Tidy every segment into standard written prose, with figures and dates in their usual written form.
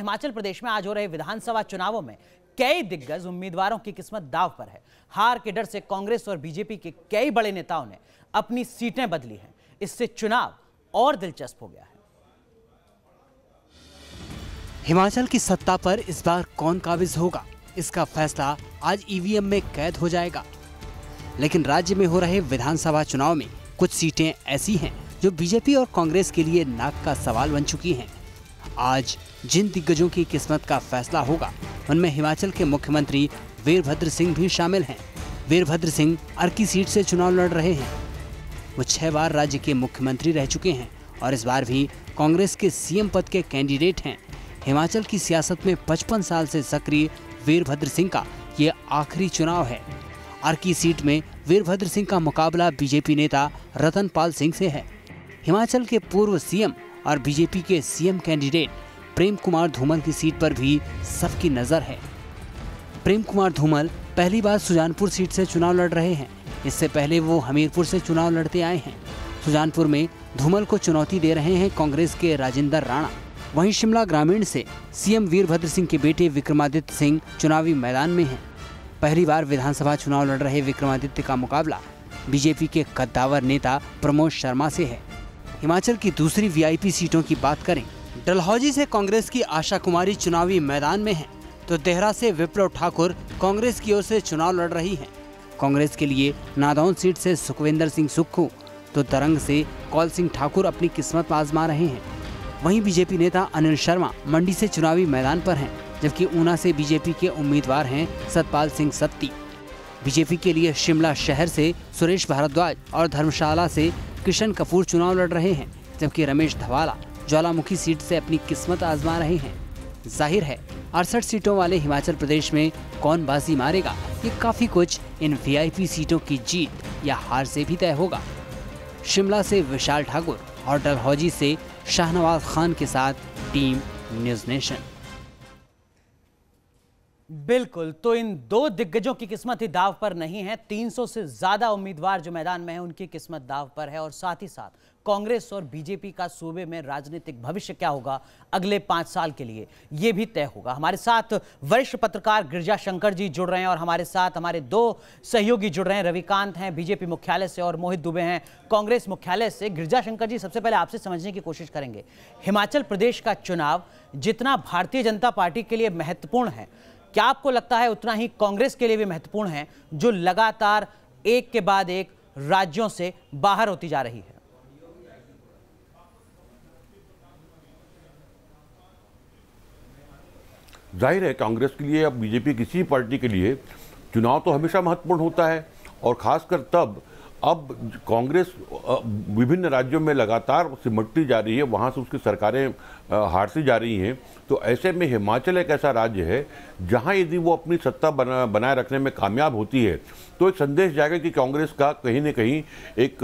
हिमाचल प्रदेश में आज हो रहे विधानसभा चुनावों में कई दिग्गज उम्मीदवारों की किस्मत दांव पर है। हार के डर से कांग्रेस और बीजेपी के कई बड़े नेताओं ने अपनी सीटें बदली हैं। इससे चुनाव और दिलचस्प हो गया है। हिमाचल की सत्ता पर इस बार कौन काबिज होगा, इसका फैसला आज ईवीएम में कैद हो जाएगा। लेकिन राज्य में हो रहे विधानसभा चुनाव में कुछ सीटें ऐसी हैं जो बीजेपी और कांग्रेस के लिए नाक का सवाल बन चुकी हैं। आज जिन दिग्गजों की किस्मत का फैसला होगा उनमें हिमाचल के मुख्यमंत्री वीरभद्र सिंह भी शामिल हैं। वीरभद्र सिंह अर्की सीट से चुनाव लड़ रहे हैं। वो 6 बार राज्य के मुख्यमंत्री रह चुके हैं और इस बार भी कांग्रेस के सीएम पद के कैंडिडेट हैं। हिमाचल की सियासत में 55 साल से सक्रिय वीरभद्र सिंह का ये आखिरी चुनाव है। अर्की सीट में वीरभद्र सिंह का मुकाबला बीजेपी नेता रतनपाल सिंह से है। हिमाचल के पूर्व सीएम और बीजेपी के सीएम कैंडिडेट प्रेम कुमार धूमल की सीट पर भी सबकी नजर है। प्रेम कुमार धूमल पहली बार सुजानपुर सीट से चुनाव लड़ रहे हैं। इससे पहले वो हमीरपुर से चुनाव लड़ते आए हैं। सुजानपुर में धूमल को चुनौती दे रहे हैं कांग्रेस के राजेंद्र राणा। वहीं शिमला ग्रामीण से सीएम वीरभद्र सिंह के बेटे विक्रमादित्य सिंह चुनावी मैदान में हैं। पहली बार विधानसभा चुनाव लड़ रहे विक्रमादित्य का मुकाबला बीजेपी के कद्दावर नेता प्रमोद शर्मा से है। हिमाचल की दूसरी वीआईपी सीटों की बात करें, डलहौजी से कांग्रेस की आशा कुमारी चुनावी मैदान में है, तो देहरा से विप्लव ठाकुर कांग्रेस की ओर से चुनाव लड़ रही हैं। कांग्रेस के लिए नादौन सीट से सुखविंदर सिंह सुक्खू तो तरंग से कौल सिंह ठाकुर अपनी किस्मत आजमा रहे हैं। वहीं बीजेपी नेता अनिल शर्मा मंडी से चुनावी मैदान पर हैं, जबकि ऊना से बीजेपी के उम्मीदवार हैं सतपाल सिंह सत्ती। बीजेपी के लिए शिमला शहर से सुरेश भारद्वाज और धर्मशाला से किशन कपूर चुनाव लड़ रहे हैं, जबकि रमेश धवाला ज्वालामुखी सीट से अपनी किस्मत आजमा रहे हैं। जाहिर है 68 सीटों वाले हिमाचल प्रदेश में कौन बाजी मारेगा, ये काफी कुछ इन वीआईपी सीटों की जीत या हार से भी तय होगा। शिमला से विशाल ठाकुर और डलहौजी से शाहनवाज खान के साथ टीम न्यूज़ नेशन। बिल्कुल, तो इन दो दिग्गजों की किस्मत ही दाव पर नहीं है। 300 से ज्यादा उम्मीदवार जो मैदान में हैं, उनकी किस्मत दाव पर है। और साथ ही साथ कांग्रेस और बीजेपी का सूबे में राजनीतिक भविष्य क्या होगा अगले 5 साल के लिए, यह भी तय होगा। हमारे साथ वरिष्ठ पत्रकार गिरिजा शंकर जी जुड़ रहे हैं और हमारे साथ हमारे 2 सहयोगी जुड़ रहे हैं। रविकांत हैं बीजेपी मुख्यालय से और मोहित दुबे हैं कांग्रेस मुख्यालय से। गिरिजा शंकर जी, सबसे पहले आपसे समझने की कोशिश करेंगे, हिमाचल प्रदेश का चुनाव जितना भारतीय जनता पार्टी के लिए महत्वपूर्ण है, क्या आपको लगता है उतना ही कांग्रेस के लिए भी महत्वपूर्ण है, जो लगातार एक के बाद एक राज्यों से बाहर होती जा रही है? जाहिर है कांग्रेस के लिए, अब बीजेपी किसी पार्टी के लिए चुनाव तो हमेशा महत्वपूर्ण होता है, और खासकर तब अब कांग्रेस विभिन्न राज्यों में लगातार सिमटती जा रही है, वहाँ से उसकी सरकारें हारती जा रही हैं। तो ऐसे में हिमाचल एक ऐसा राज्य है जहाँ यदि वो अपनी सत्ता बनाए रखने में कामयाब होती है तो एक संदेश जाएगा कि कांग्रेस का कहीं न कहीं एक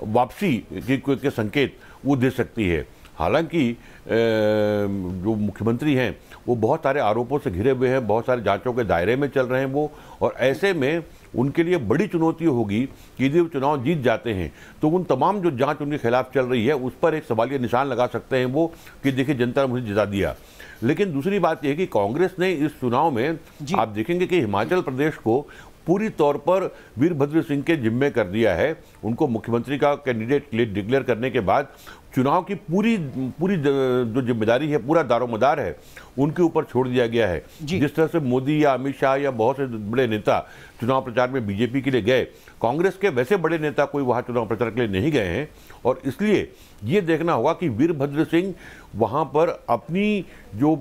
वापसी के संकेत वो दे सकती है। हालांकि जो मुख्यमंत्री हैं वो बहुत सारे आरोपों से घिरे हुए हैं, बहुत सारे जांचों के दायरे में चल रहे हैं वो, और ऐसे में उनके लिए बड़ी चुनौती होगी कि यदि वो चुनाव जीत जाते हैं तो उन तमाम जो जांच उनके खिलाफ चल रही है उस पर एक सवालिया निशान लगा सकते हैं वो कि देखिए जनता ने मुझे जिता दिया। लेकिन दूसरी बात यह है कि कांग्रेस ने इस चुनाव में आप देखेंगे कि हिमाचल प्रदेश को पूरी तौर पर वीरभद्र सिंह के जिम्मे कर दिया है। उनको मुख्यमंत्री का कैंडिडेट डिक्लेयर करने के बाद चुनाव की पूरी जो जिम्मेदारी है, पूरा दारोमदार है, उनके ऊपर छोड़ दिया गया है। जिस तरह से मोदी या अमित शाह या बहुत से बड़े नेता चुनाव प्रचार में बीजेपी के लिए गए, कांग्रेस के वैसे बड़े नेता कोई वहां चुनाव प्रचार के लिए नहीं गए हैं। और इसलिए ये देखना होगा कि वीरभद्र सिंह वहां पर अपनी जो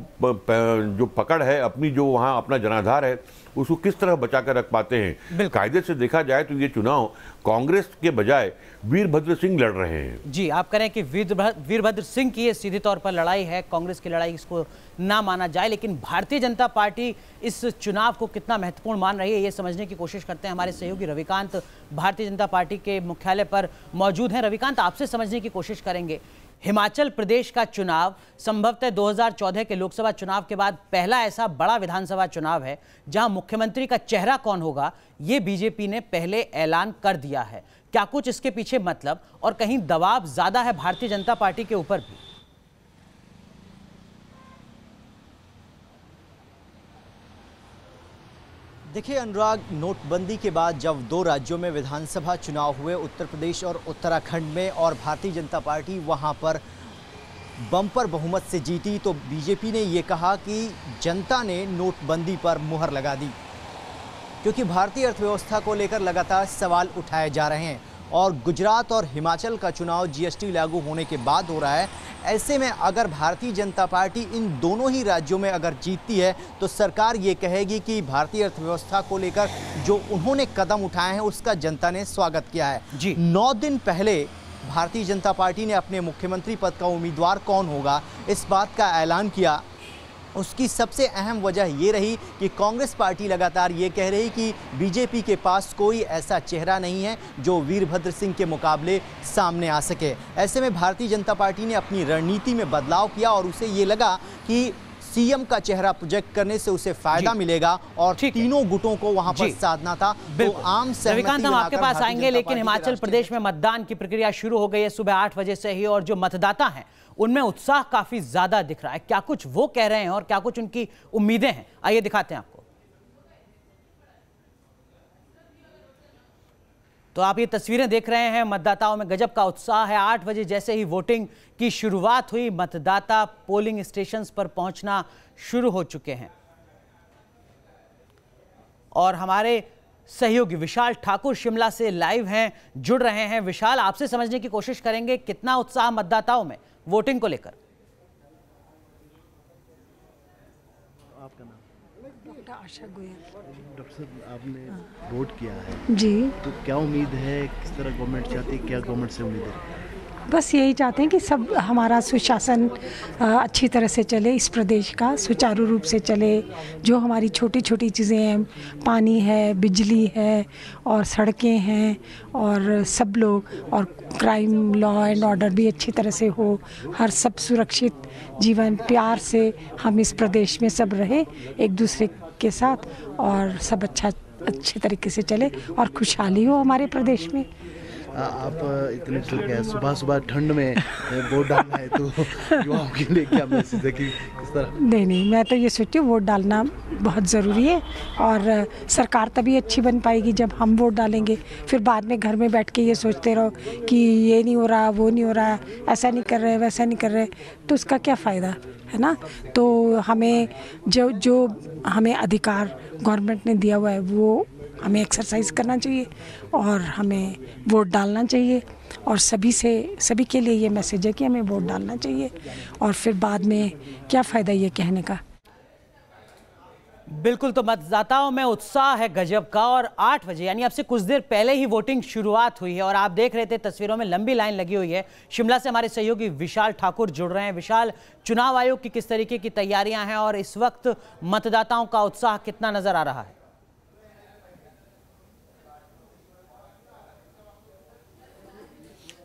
पकड़ है, अपनी जो वहां अपना जनाधार है, उसको किस तरह बचा कर रख पाते हैं। कायदे से देखा जाए तो ये चुनाव कांग्रेस के बजाय वीरभद्र सिंह लड़ रहे हैं। जी, आप कह रहे हैं कि वीरभद्र सिंह की ये सीधे तौर पर लड़ाई है, कांग्रेस की लड़ाई इसको ना माना जाए। लेकिन भारतीय जनता पार्टी इस चुनाव को कितना महत्वपूर्ण मान रही है, ये समझने की कोशिश करते हैं। हमारे सहयोगी रविकांत भारतीय जनता पार्टी के मुख्यालय पर मौजूद हैं। रविकांत, आपसे समझने की कोशिश करेंगे, हिमाचल प्रदेश का चुनाव संभवतः 2014 के लोकसभा चुनाव के बाद पहला ऐसा बड़ा विधानसभा चुनाव है जहां मुख्यमंत्री का चेहरा कौन होगा ये बीजेपी ने पहले ऐलान कर दिया है। क्या कुछ इसके पीछे मतलब और कहीं दबाव ज्यादा है भारतीय जनता पार्टी के ऊपर भी? देखिए अनुराग, नोटबंदी के बाद जब 2 राज्यों में विधानसभा चुनाव हुए, उत्तर प्रदेश और उत्तराखंड में, और भारतीय जनता पार्टी वहां पर बम्पर बहुमत से जीती, तो बीजेपी ने ये कहा कि जनता ने नोटबंदी पर मुहर लगा दी, क्योंकि भारतीय अर्थव्यवस्था को लेकर लगातार सवाल उठाए जा रहे हैं। और गुजरात और हिमाचल का चुनाव जीएसटी लागू होने के बाद हो रहा है। ऐसे में अगर भारतीय जनता पार्टी इन दोनों ही राज्यों में अगर जीतती है तो सरकार ये कहेगी कि भारतीय अर्थव्यवस्था को लेकर जो उन्होंने कदम उठाए हैं उसका जनता ने स्वागत किया है। 9 दिन पहले भारतीय जनता पार्टी ने अपने मुख्यमंत्री पद का उम्मीदवार कौन होगा इस बात का ऐलान किया। उसकी सबसे अहम वजह ये रही कि कांग्रेस पार्टी लगातार ये कह रही कि बीजेपी के पास कोई ऐसा चेहरा नहीं है जो वीरभद्र सिंह के मुकाबले सामने आ सके। ऐसे में भारतीय जनता पार्टी ने अपनी रणनीति में बदलाव किया और उसे ये लगा कि सीएम का चेहरा प्रोजेक्ट करने से उसे फायदा मिलेगा और तीनों गुटों को वहां पर साधना था। तो आम रविकांत, हम आपके पास आएंगे, लेकिन हिमाचल प्रदेश में मतदान की प्रक्रिया शुरू हो गई है सुबह 8 बजे से ही, और जो मतदाता हैं उनमें उत्साह काफी ज्यादा दिख रहा है। क्या कुछ वो कह रहे हैं और क्या कुछ उनकी उम्मीदें हैं, आइए दिखाते हैं आपको। तो आप ये तस्वीरें देख रहे हैं, मतदाताओं में गजब का उत्साह है। 8 बजे जैसे ही वोटिंग की शुरुआत हुई, मतदाता पोलिंग स्टेशंस पर पहुंचना शुरू हो चुके हैं। और हमारे सहयोगी विशाल ठाकुर शिमला से लाइव हैं, जुड़ रहे हैं। विशाल, आपसे समझने की कोशिश करेंगे कितना उत्साह मतदाताओं में वोटिंग को लेकर। आपका नाम? डॉक्टर आशा गोयल। डॉक्टर साहब, आपने वोट किया है जी, तो क्या उम्मीद है, किस तरह गवर्नमेंट चाहती है, क्या गवर्नमेंट से उम्मीद है? बस यही चाहते हैं कि सब हमारा सुशासन अच्छी तरह से चले, इस प्रदेश का सुचारू रूप से चले। जो हमारी छोटी छोटी चीज़ें हैं, पानी है, बिजली है और सड़कें हैं, और सब लोग, और क्राइम, लॉ एंड ऑर्डर भी अच्छी तरह से हो, हर सब सुरक्षित जीवन, प्यार से हम इस प्रदेश में सब रहे एक दूसरे के साथ, और सब अच्छे तरीके से चले और खुशहाली हो हमारे प्रदेश में। आप इतने सुबह सुबह ठंड में वोट डालना है, तो युवाओं के लिए क्या मैसेज है कि किस तरह? नहीं, मैं तो ये सोचती हूँ वोट डालना बहुत ज़रूरी है, और सरकार तभी अच्छी बन पाएगी जब हम वोट डालेंगे। फिर बाद में घर में बैठ के ये सोचते रहो कि ये नहीं हो रहा, वो नहीं हो रहा, ऐसा नहीं कर रहे, वैसा नहीं कर रहे, तो उसका क्या फ़ायदा है ना। तो हमें जो हमें अधिकार गवर्नमेंट ने दिया हुआ है वो हमें एक्सरसाइज करना चाहिए और हमें वोट डालना चाहिए। और सभी के लिए ये मैसेज है कि हमें वोट डालना चाहिए, और फिर बाद में क्या फ़ायदा ये कहने का। बिल्कुल, तो मतदाताओं में उत्साह है गजब का, और 8 बजे यानी अब से कुछ देर पहले ही वोटिंग शुरुआत हुई है। और आप देख रहे थे तस्वीरों में लंबी लाइन लगी हुई है। शिमला से हमारे सहयोगी विशाल ठाकुर जुड़ रहे हैं। विशाल, चुनाव आयोग की किस तरीके की तैयारियां हैं और इस वक्त मतदाताओं का उत्साह कितना नजर आ रहा है?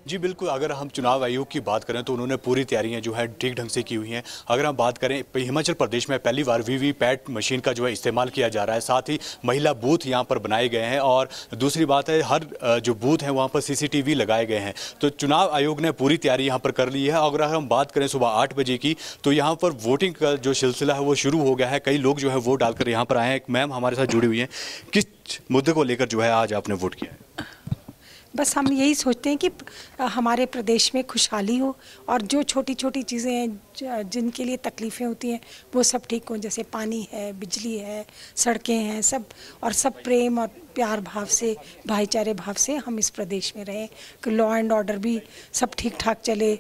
जी बिल्कुल, अगर हम चुनाव आयोग की बात करें तो उन्होंने पूरी तैयारियां जो है ठीक ढंग से की हुई हैं। अगर हम बात करें, हिमाचल प्रदेश में पहली बार वीवीपैट मशीन का जो है इस्तेमाल किया जा रहा है, साथ ही महिला बूथ यहां पर बनाए गए हैं, और दूसरी बात है हर जो बूथ है वहां पर सीसीटीवी लगाए गए हैं। तो चुनाव आयोग ने पूरी तैयारी यहाँ पर कर ली है। अगर हम बात करें सुबह 8 बजे की, तो यहाँ पर वोटिंग का जो सिलसिला है वो शुरू हो गया है। कई लोग जो है वोट डालकर यहाँ पर आए हैं। एक मैम हमारे साथ जुड़ी हुई हैं, किस मुद्दे को लेकर जो है आज आपने वोट किया है? बस हम यही सोचते हैं कि हमारे प्रदेश में खुशहाली हो, और जो छोटी छोटी चीज़ें हैं जिनके लिए तकलीफ़ें होती हैं वो सब ठीक हों, जैसे पानी है, बिजली है, सड़कें हैं, सब, और सब प्रेम और प्यार भाव से, भाईचारे भाव से हम इस प्रदेश में रहें, कि लॉ एंड ऑर्डर भी सब ठीक ठाक चले।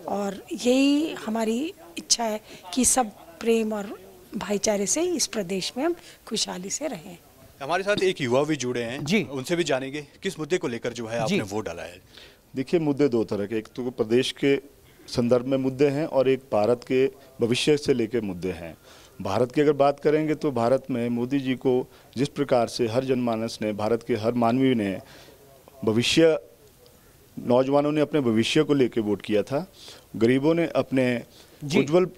और यही हमारी इच्छा है कि सब प्रेम और भाईचारे से इस प्रदेश में हम खुशहाली से रहें। हमारे साथ एक युवा भी जुड़े हैं जी, उनसे भी जानेंगे किस मुद्दे को लेकर जो है आपने वोट डाला है। देखिए, मुद्दे 2 तरह के, एक तो प्रदेश के संदर्भ में मुद्दे हैं और एक भारत के भविष्य से लेकर मुद्दे हैं। भारत की अगर बात करेंगे तो भारत में मोदी जी को जिस प्रकार से हर जनमानस ने, भारत के हर मानवी ने भविष्य, नौजवानों ने अपने भविष्य को लेकर वोट किया था, गरीबों ने अपने उज्जवल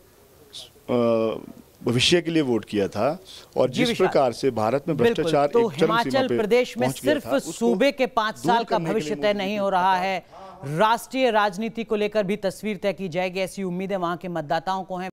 भविष्य के लिए वोट किया था, और जिस प्रकार से भारत में भ्रष्टाचार तो हिमाचल प्रदेश में सिर्फ सूबे के 5 साल का भविष्य तय नहीं हो रहा है, राष्ट्रीय राजनीति को लेकर भी तस्वीर तय की जाएगी, ऐसी उम्मीदें वहां के मतदाताओं को हैं।